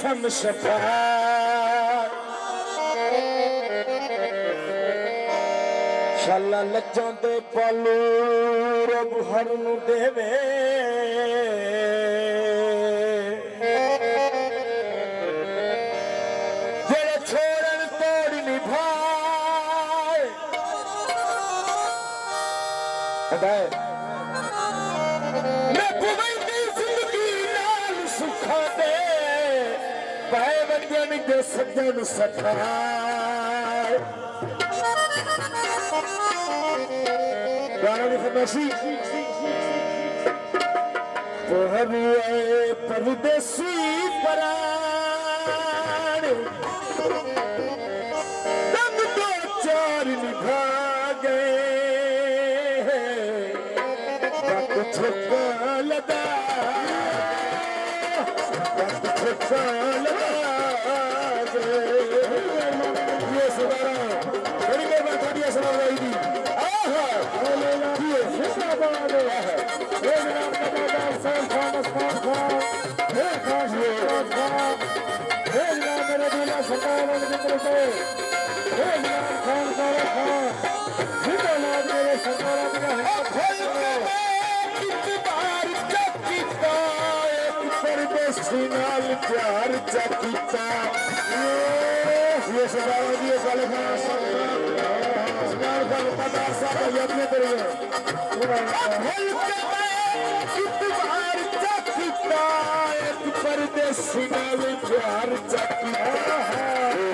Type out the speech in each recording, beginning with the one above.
कसम शफा शाला लज्जा दे पालू रब हर नू देवे जेड़े छोड़न तोड़ निभाए मैं पुवैंदी जिंदगी नाल सुखा दे पाए वंजन दे सज्जन सखाए गाना की फरमाइशी परदेसी पराण रंग दो चार निभा गए वक्त छक्का लगा ये सवारा बड़ी मेहरबानी थोड़ी सलाम आई दी प्यार चकिता ये सवाल दिए साले खाना सरकार का पता सब यज्ञ करेगा इतबार चकिता एक परदेसी नाल प्यार चकिता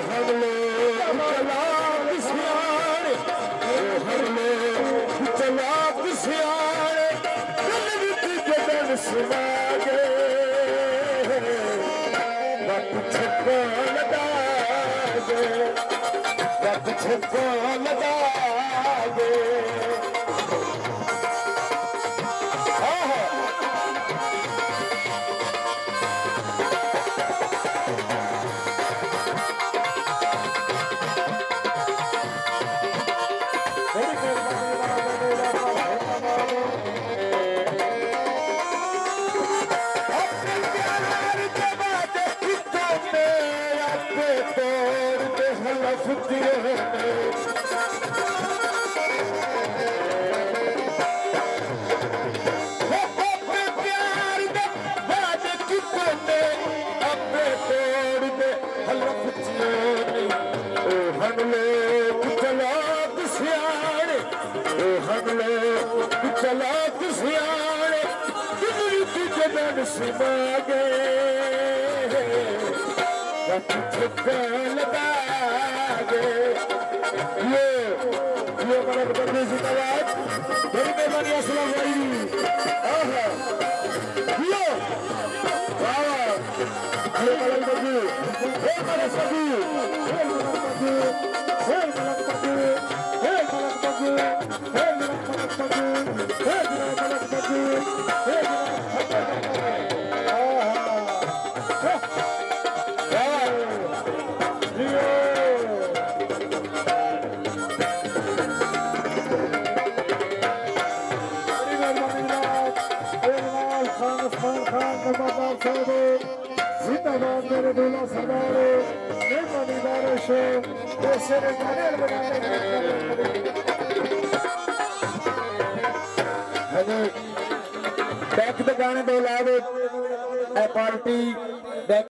हम लोग तलाक सियारे हम लोग तलाक सियारे दिल विच जदन सुना गए छक्का लगा दे छक्का लगा दे चलाक सियाने सुना गए छक्का लगा गए ये हमारा बदले जिंदाबाद बड़ी मेहरबानी अस्सलाम वालेकुम ये मलक बदू हे मलक बदू हे मलक बदू हे मलक बदू हे मलक बदू हे मलक बदू हे मलक बदू हे जिंदाबाद मेरे दूल्हा सरदार मेहरबानी बारिश तेरे गाने बैक द गाने दो ला दे पार्टी